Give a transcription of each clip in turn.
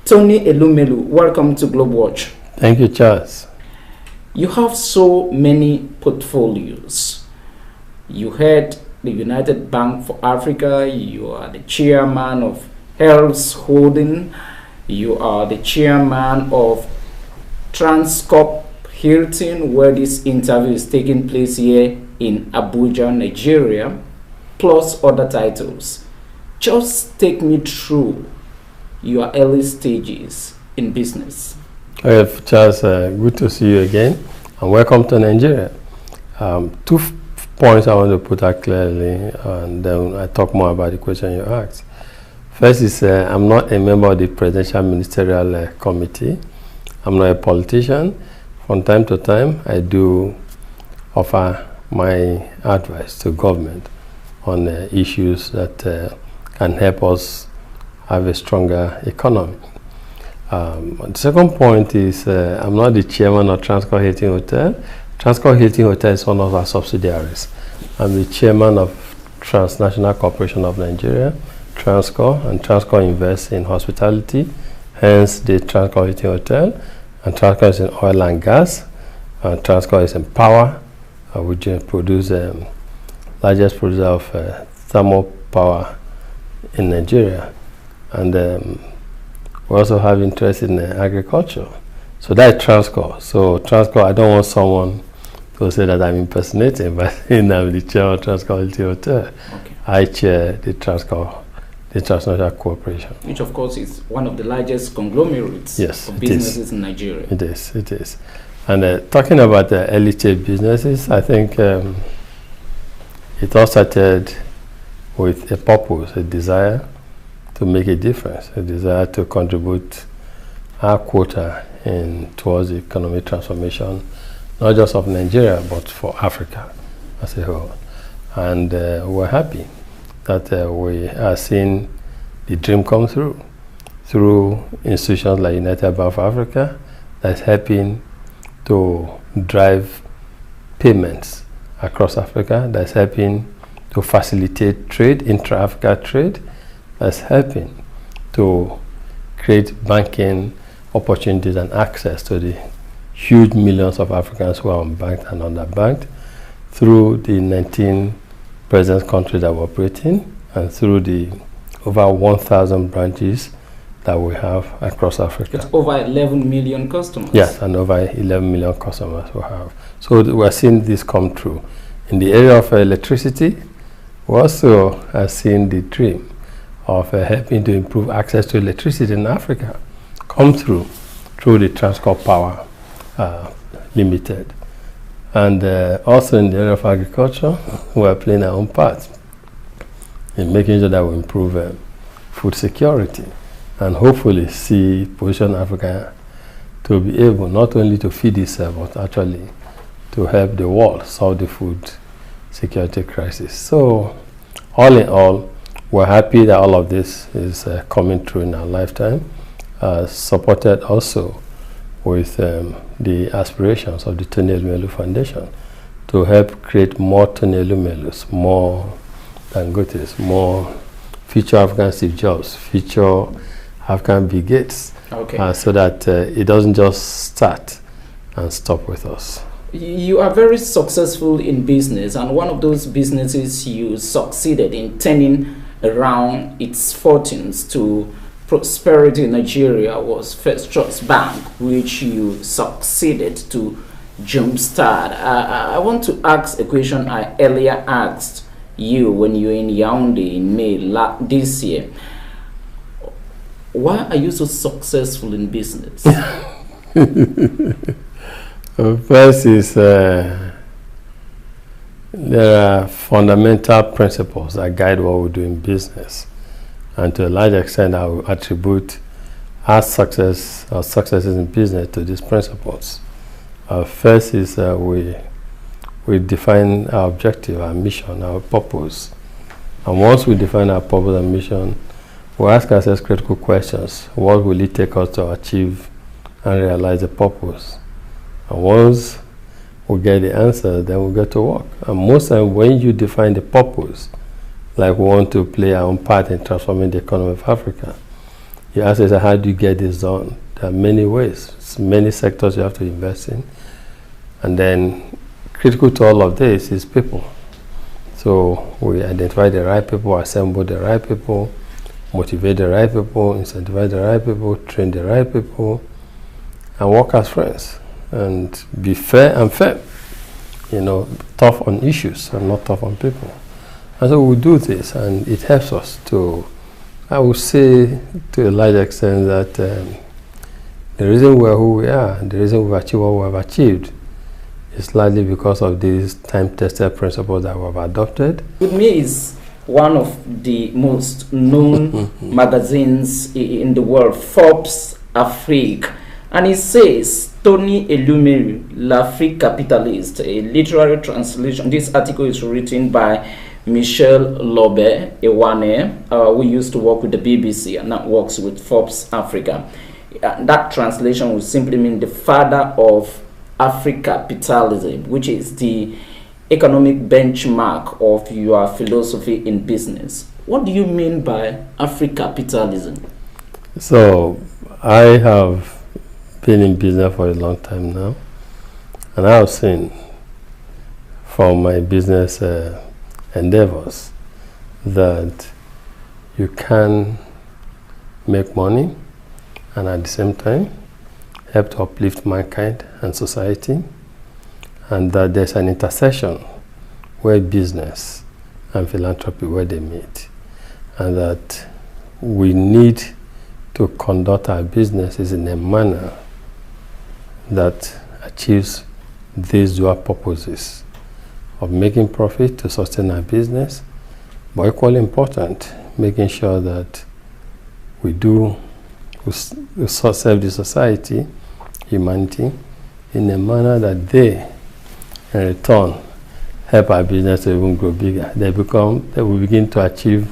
Tony Elumelu, welcome to Globewatch. Thank you, Charles. You have so many portfolios. You head the United Bank for Africa. You are the chairman of Health Holding. You are the chairman of Transcorp Hilton, where this interview is taking place here in Abuja, Nigeria, plus other titles. Just take me through your early stages in business. Charles, good to see you again, and welcome to Nigeria. Two points I want to put out clearly, and then I talk more about the question you asked. First is I'm not a member of the Presidential Ministerial Committee. I'm not a politician. From time to time, I do offer my advice to government on issues that can help us have a stronger economy. The second point is I'm not the chairman of Transcorp Hilton Hotel. Transcorp Hilton Hotel is one of our subsidiaries. I'm the chairman of Transnational Corporation of Nigeria, Transcorp, and Transcorp invests in hospitality, hence the Transcorp Hilton Hotel, and Transcorp is in oil and gas, and Transcorp is in power, which produce largest producer of thermal power in Nigeria. And we also have interest in agriculture. So that's Transcorp. So Transcorp, I don't want someone to say that I'm impersonating, but I'm the chairman of Transcorp Hilton Hotel. Okay. I chair the Transcorp, the Transnational Corporation. Which of course is one of the largest conglomerates of businesses in Nigeria. It is. And talking about the early stage businesses, I think it all started with a purpose, a desire to make a difference, a desire to contribute our quota towards the economic transformation, not just of Nigeria, but for Africa as a whole. And we're happy that we are seeing the dream come through institutions like United Bank for Africa, that's helping to drive payments across Africa, that's helping to facilitate trade, intra-Africa trade, that's helping to create banking opportunities and access to the huge millions of Africans who are unbanked and underbanked through the 19 present countries that we operate in and through the over 1,000 branches that we have across Africa. It's over 11 million customers. Yes, and over 11 million customers we have. So we're seeing this come true. In the area of electricity, we also are seeing the dream of helping to improve access to electricity in Africa come through the Transcorp Power Limited. And also in the area of agriculture, we are playing our own part in making sure that we improve food security and hopefully position Africa to be able not only to feed itself, but actually to help the world solve the food security crisis. So all in all, we're happy that all of this is coming through in our lifetime, supported also with the aspirations of the Tony Elumelu Foundation to help create more Tony Elumelus, more Dangotes, more future African Steve Jobs, future African Bill Gates, so that it doesn't just start and stop with us. You are very successful in business, and one of those businesses you succeeded in turning around its fortunes to prosperity in Nigeria was First Trust Bank, which you succeeded to jumpstart. I want to ask a question I earlier asked you when you were in Yaoundé in May this year. Why are you so successful in business? First is there are fundamental principles that guide what we do in business, and to a large extent I will attribute our successes in business to these principles. First is we define our objective, our mission, our purpose, and once we define our purpose and mission, we ask ourselves critical questions. What will it take us to achieve and realize the purpose? And once we get the answer, then we get to work. And most times when you define the purpose, like we want to play our own part in transforming the economy of Africa, You ask yourself, how do you get this done? There are many ways, many sectors you have to invest in. And then critical to all of this is people. So we identify the right people, assemble the right people, motivate the right people, incentivize the right people, train the right people, and work as friends. And be fair and firm. You know, tough on issues and not tough on people. And so we do this, and it helps us to, I would say, to a large extent, that the reason we're who we are, the reason we've achieved what we've achieved, is largely because of these time-tested principles that we've adopted. With me is one of the most known magazines in the world, Forbes Afrique, and it says, Tony Elumelu, L'Afrique Capitaliste, a literary translation. This article is written by Michel Lobe Ewane, who used to work with the BBC and now works with Forbes Africa. That translation would simply mean the father of African capitalism, which is the economic benchmark of your philosophy in business. What do you mean by African capitalism? So, I have been in business for a long time now, and I have seen from my business endeavors that you can make money and at the same time help to uplift mankind and society, and that there's an intersection where business and philanthropy, where they meet, and that we need to conduct our businesses in a manner that achieves these dual purposes of making profit to sustain our business, but equally important, making sure that we serve the society, humanity, in a manner that they, in return, help our business to even grow bigger. They will begin to achieve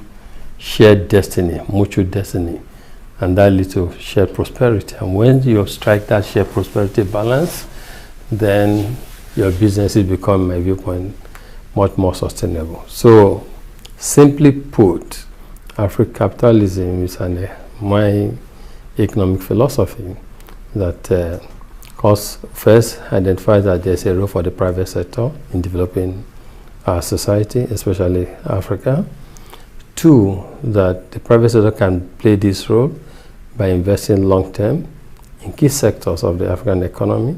shared destiny, mutual destiny, and that leads to shared prosperity. And when you strike that shared prosperity balance, then your businesses become, in my viewpoint, much more sustainable. So, simply put, African capitalism is my economic philosophy that first identifies that there's a role for the private sector in developing our society, especially Africa. Two, that the private sector can play this role by investing long-term in key sectors of the African economy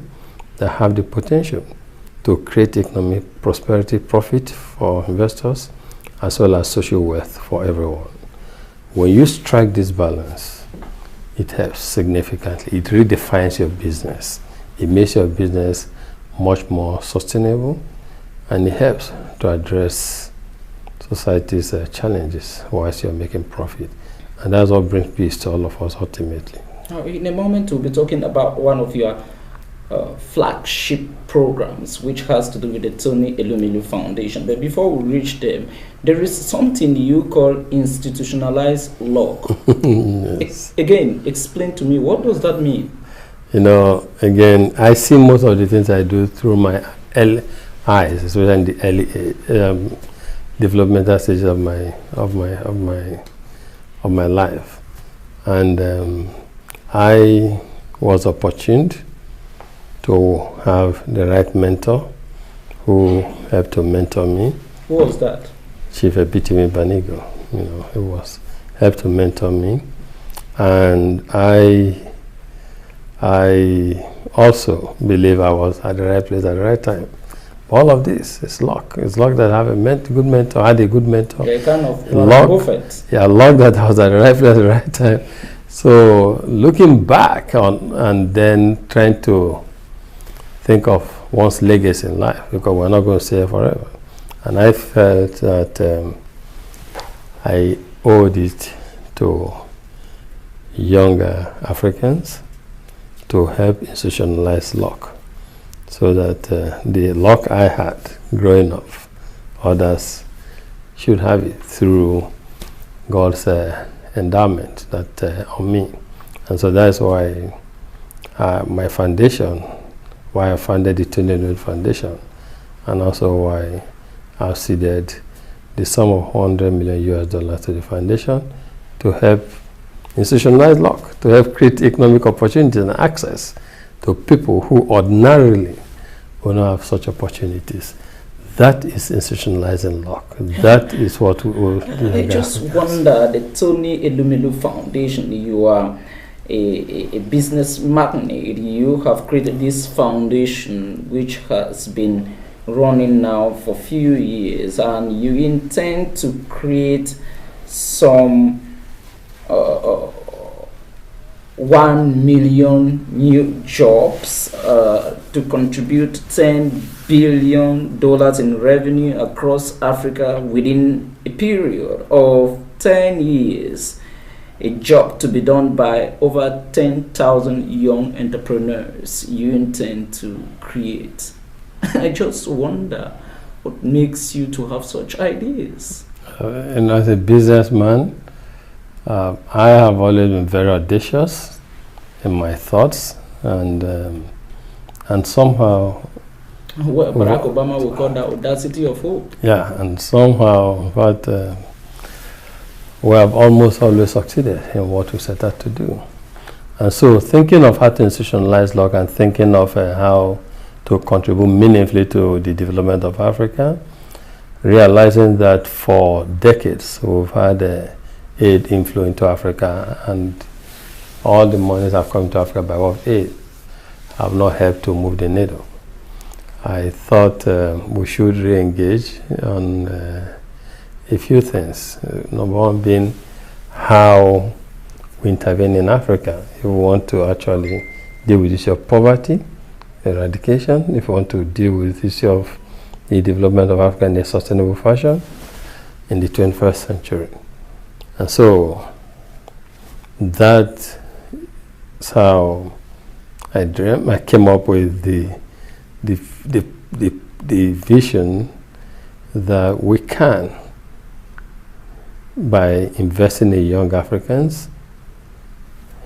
that have the potential to create economic prosperity, profit for investors, as well as social wealth for everyone. When you strike this balance, it helps significantly. It redefines your business. It makes your business much more sustainable, and it helps to address society's challenges whilst you're making profit. And that's what brings peace to all of us ultimately. Now, in a moment, we'll be talking about one of your flagship programs, which has to do with the Tony Elumelu Foundation. But before we reach them, there is something you call institutionalized law. Yes. Again, explain to me, what does that mean? You know, again, I see most of the things I do through my eyes, especially in the early developmental stages of my life, and I was opportuned to have the right mentor who helped to mentor me. Who was that? Chief Epitome Banigo. You know, he was helped to mentor me, and I also believe I was at the right place at the right time. All of this is luck. It's luck that I have a good mentor. I had a good mentor. Yeah, kind of luck. Yeah, luck that I was at the right place at the right time. So looking back on and then trying to think of one's legacy in life, because we're not going to stay here forever. And I felt that I owed it to younger Africans to help institutionalize luck, so that the luck I had growing up, others should have it through God's endowment that on me. And so that's why my foundation, why I founded the Tony Elumelu Foundation, and also why I've ceded the sum of $100 million to the foundation to help institutionalized lock to help create economic opportunities and access to people who ordinarily will not have such opportunities. That is institutionalizing lock. That is what we will do. I just wonder, the Tony Elumelu Foundation, you are a business magnate. You have created this foundation which has been running now for a few years, and you intend to create some 1 million new jobs to contribute $10 billion in revenue across Africa within a period of 10 years. A job to be done by over 10,000 young entrepreneurs you intend to create. I just wonder what makes you to have such ideas. And as a businessman, I have always been very audacious in my thoughts, and somehow. Well, Barack Obama will call that audacity of hope. Yeah, and somehow, but we have almost always succeeded in what we set out to do. And so, thinking of how to institutionalize lock and thinking of how to contribute meaningfully to the development of Africa, realizing that for decades we've had aid inflow into Africa, and all the monies have come to Africa by way of aid have not helped to move the needle. I thought we should re-engage on a few things. Number one being how we intervene in Africa. If we want to actually deal with the issue of poverty, eradication, if we want to deal with the issue of the development of Africa in a sustainable fashion in the 21st century. And so that's how I dreamt. I came up with the vision that we can, by investing in young Africans,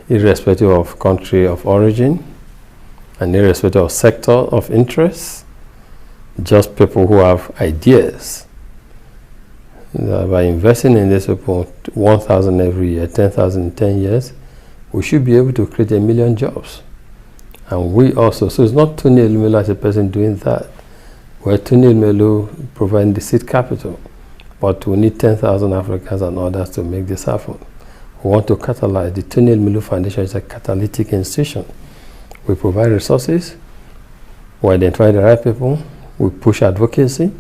irrespective of country of origin and irrespective of sector of interest, just people who have ideas, that by investing in this people, 1,000 every year, 10,000 in 10 years, we should be able to create 1 million jobs. And we also, so it's not Tony Elumelu as a person doing that. We're Tony Elumelu providing the seed capital, but we need 10,000 Africans and others to make this happen. We want to catalyze. The Tony Elumelu Foundation is a catalytic institution. We provide resources, we identify the right people, we push advocacy,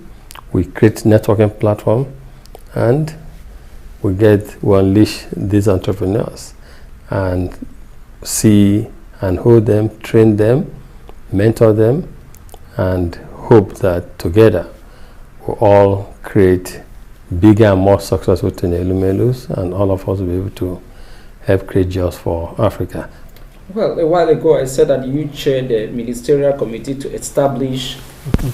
we create networking platform, and we unleash these entrepreneurs and see and hold them, train them, mentor them, and hope that together we all create bigger and more successful Tony Elumelus, and all of us will be able to help create jobs for Africa. Well, a while ago I said that you chaired the ministerial committee to establish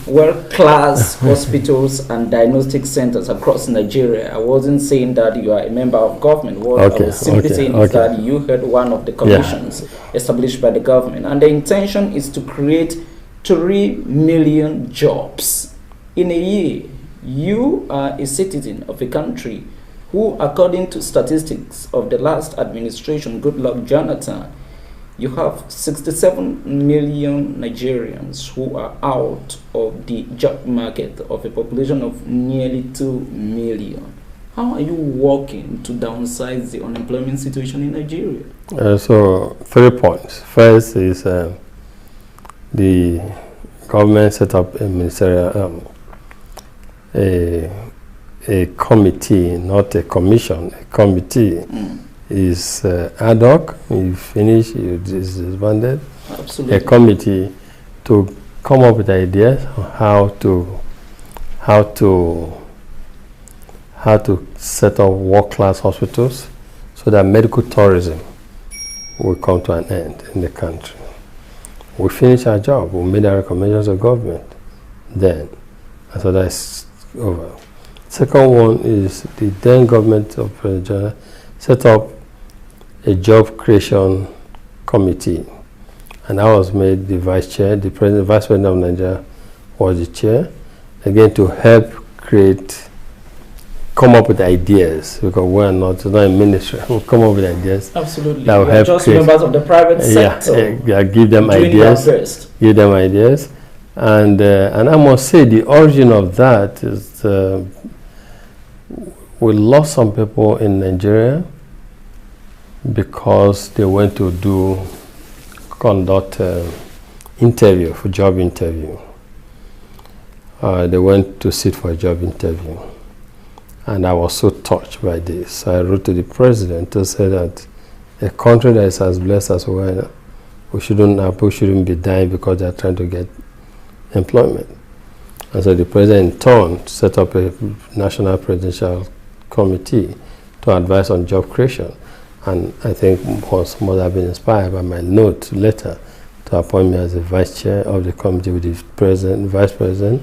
world-class hospitals and diagnostic centers across Nigeria. I wasn't saying that you are a member of government. What I was simply saying is that you head one of the commissions established by the government. And the intention is to create 3 million jobs in a year. You are a citizen of a country who, according to statistics of the last administration, Goodluck Jonathan, you have 67 million Nigerians who are out of the job market of a population of nearly 2 million. How are you working to downsize the unemployment situation in Nigeria? So 3 points. First is the government set up a ministerial, a committee, not a commission, a committee. Is ad hoc. You finish, you disbanded. Absolutely. A committee to come up with ideas on how to set up world-class hospitals so that medical tourism will come to an end in the country. We finish our job. We made our recommendations to government then, and so that's over. Second one is the then government of President set up a job creation committee, and I was made the vice chair. The vice president of Nigeria was the chair, again to help create come up with ideas, because we're not in ministry. We'll come up with ideas. Absolutely. That will help just create, members of the private sector. Yeah, give them ideas. Give them ideas. And I must say the origin of that is we lost some people in Nigeria because they went to conduct interview, for job interview. They went to sit for a job interview. And I was so touched by this. I wrote to the president to say that a country that is as blessed as we are, people shouldn't be dying because they are trying to get employment. And so the president in turn set up a national presidential committee to advise on job creation. And I think most have been inspired by my note letter to appoint me as the vice chair of the committee with the president, vice president.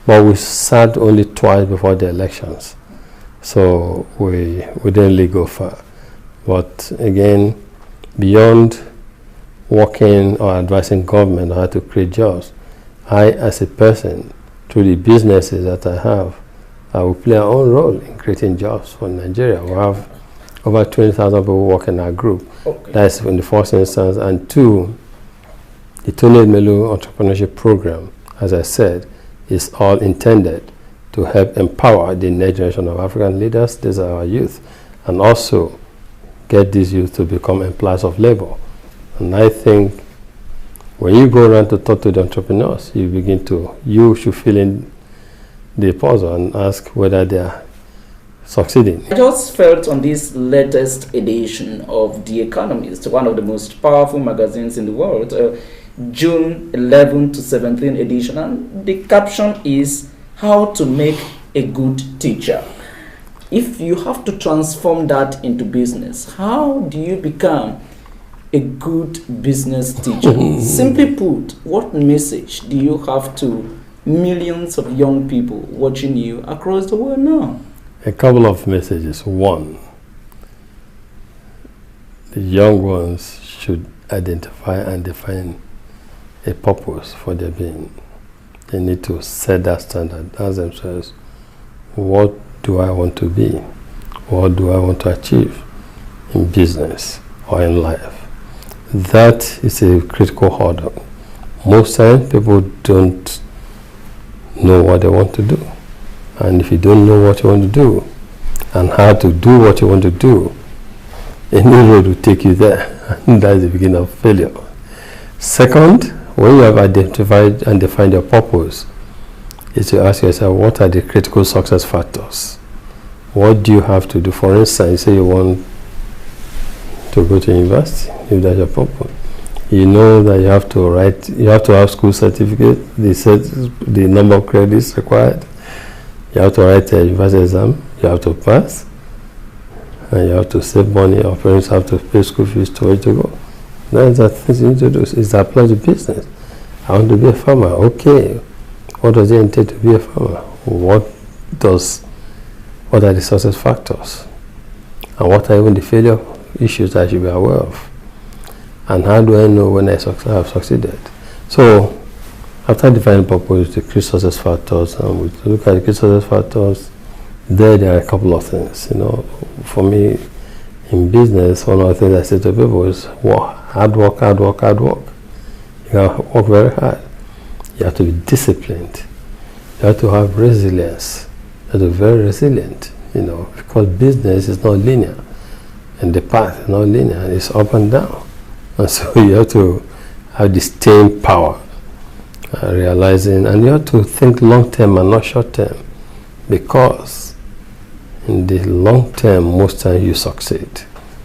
But we sat only twice before the elections. So we didn't really go far. But again, beyond working or advising government on how to create jobs, I, as a person, through the businesses that I have, I will play our own role in creating jobs for Nigeria. We have over 20,000 people work in our group. Okay. That's in the first instance. And two, the Elumelu entrepreneurship program, as I said, is all intended to help empower the next generation of African leaders, these are our youth, and also get these youth to become employers of labor. And I think when you go around to talk to the entrepreneurs, you should fill in the puzzle and ask whether they are succeeding. I just felt on this latest edition of The Economist, one of the most powerful magazines in the world, June 11 to 17 edition, and the caption is how to make a good teacher. If you have to transform that into business, how do you become a good business teacher? Simply put, what message do you have to millions of young people watching you across the world now? A couple of messages. One, the young ones should identify and define a purpose for their being. They need to set that standard, ask themselves, what do I want to be? What do I want to achieve in business or in life? That is a critical hurdle. Most times people don't know what they want to do. And if you don't know what you want to do and how to do what you want to do, any road will take you there. And that's the beginning of failure. Second, when you have identified and defined your purpose, is to ask yourself, what are the critical success factors? What do you have to do? For instance, say you want to go to university, if that's your purpose. You know that you have to have school certificate, the number of credits required. You have to write a university exam, you have to pass, and you have to save money, or parents have to pay school fees to where to go. That's the things you need to do, is apply to business. I want to be a farmer. Okay, what does it entail to be a farmer? What are the success factors? And what are even the failure issues that I should be aware of? And how do I know when I have succeeded? So, after defining purpose, the key success factors, and we look at the key success factors, there are a couple of things. For me, in business, one of the things I say to people is hard work, hard work, hard work. You have to work very hard. You have to be disciplined. You have to have resilience. You have to be very resilient, because business is not linear. And the path is not linear, it's up and down. And so you have to have the staying power, realizing, and you have to think long term and not short term, because in the long term, most times you succeed.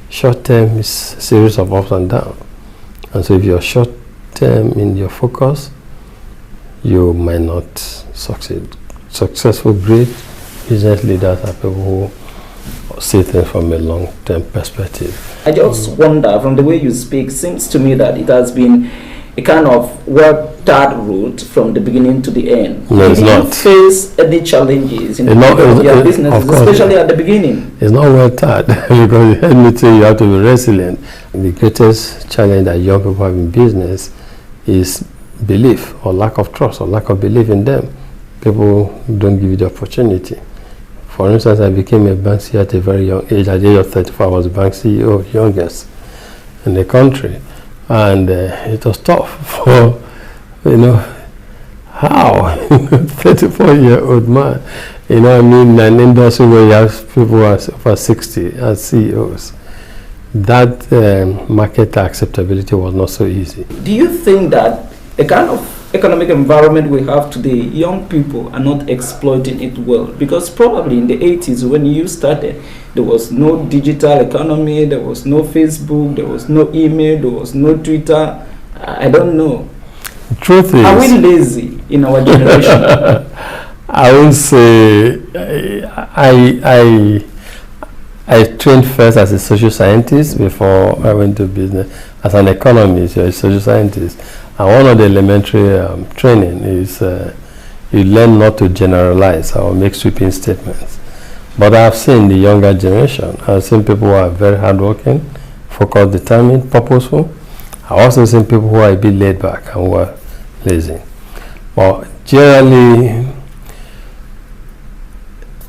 Short term is a series of ups and downs. And so if you're short term in your focus, you might not succeed. Successful, great business leaders are people who see things from a long-term perspective. I just wonder, from the way you speak, seems to me that it has been a kind of well-thought route from the beginning to the end. No, it's not. Did you face any challenges in your business, especially at the beginning? It's not well thought, because let me tell you, you have to be resilient. The greatest challenge that young people have in business is belief, or lack of trust, or lack of belief in them. People don't give you the opportunity. For instance, I became a bank CEO at a very young age. At the age of 34, I was the bank CEO, youngest in the country. And it was tough for, how? 34-year-old man, in an industry where you have people who are over 60 as CEOs. That market acceptability was not so easy. Do you think that the kind of economic environment we have today, young people are not exploiting it well? Because probably in the 80s when you started, there was no digital economy, there was no Facebook, there was no email, there was no Twitter. I don't know. The truth is, are we lazy in our generation? I won't say. I trained first as a social scientist before I went to business. As an economist, you're a social scientist. And one of the elementary training is you learn not to generalize or make sweeping statements. But I've seen the younger generation. I've seen people who are very hardworking, focused, determined, purposeful. I've also seen people who are a bit laid back and who are lazy. But generally,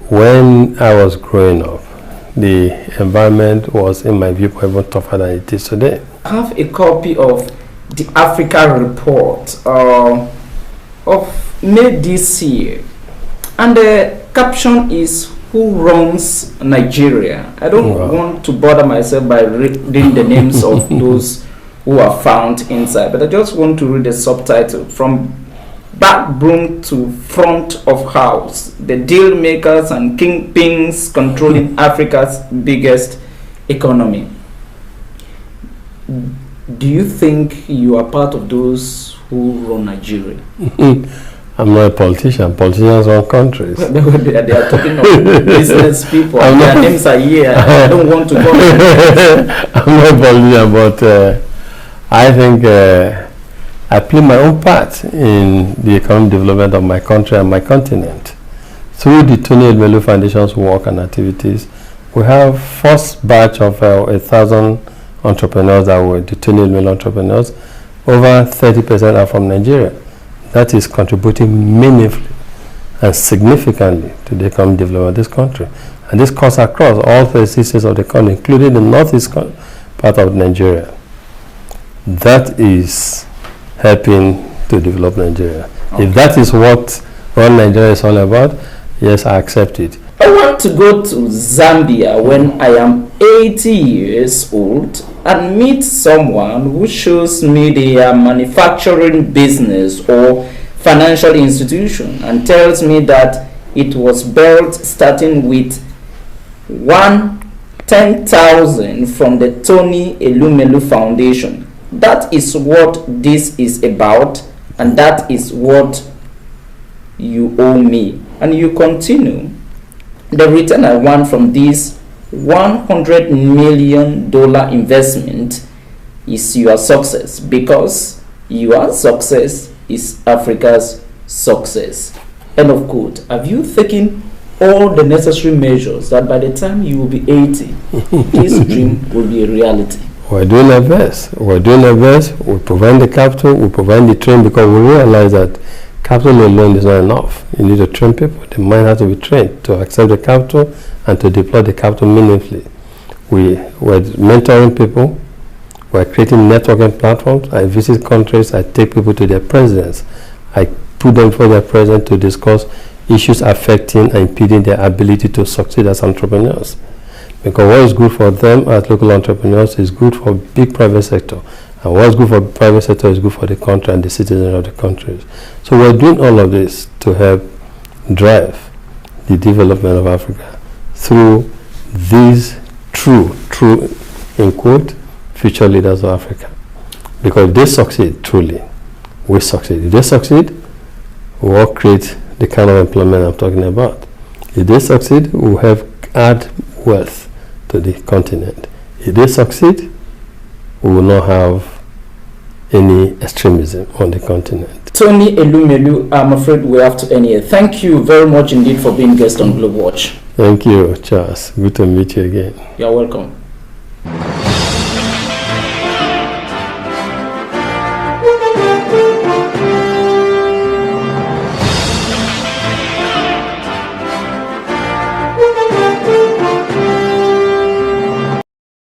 when I was growing up, the environment was, in my view, even tougher than it is today. I have a copy of the Africa Report of May this year, and the caption is "Who runs Nigeria?" I don't want to bother myself by reading the names of those who are found inside, but I just want to read the subtitle: "From backroom to front of house, the deal makers and kingpins controlling Africa's biggest economy." Do you think you are part of those who run Nigeria? I'm not a politician. Politicians run countries. They are talking of business people. Their names are here. I don't want to go. I'm not a politician, but I think I play my own part in the economic development of my country and my continent. Through the Tony Elumelu Foundation's work and activities, we have first batch of 1,000 entrepreneurs that were the Tony Elumelu entrepreneurs. Over 30% are from Nigeria. That is contributing meaningfully and significantly to the economic development of this country. And this cuts across all 36 states of the country, including the northeast part of Nigeria. That is helping to develop Nigeria. Okay. If that is what Nigeria is all about, yes, I accept it. I want to go to Zambia when I am 80 years old and meet someone who shows me their manufacturing business or financial institution and tells me that it was built starting with 10,000 from the Tony Elumelu Foundation. That is what this is about, and that is what you owe me. And you continue. The return I want from this $100 million investment is your success, because your success is Africa's success. End of quote. Have you taken all the necessary measures that by the time you will be 80, this dream will be a reality? We're doing our best. We're doing our best. We provide the capital, we provide the training, because we realize that capital alone is not enough. You need to train people. The mind has to be trained to accept the capital and to deploy the capital meaningfully. We're mentoring people. We're creating networking platforms. I visit countries. I take people to their presidents. I put them before their president to discuss issues affecting and impeding their ability to succeed as entrepreneurs. Because what is good for them as local entrepreneurs is good for big private sector. And what's good for the private sector is good for the country and the citizens of the countries. So we're doing all of this to help drive the development of Africa through these true, in quote, future leaders of Africa. Because if they succeed, truly, we succeed. If they succeed, we will create the kind of employment I'm talking about. If they succeed, we will help add wealth to the continent. If they succeed, we will not have any extremism on the continent. Tony Elumelu, I'm afraid we have to end here. Thank you very much indeed for being guest on Globewatch. Thank you, Charles. Good to meet you again. You're welcome.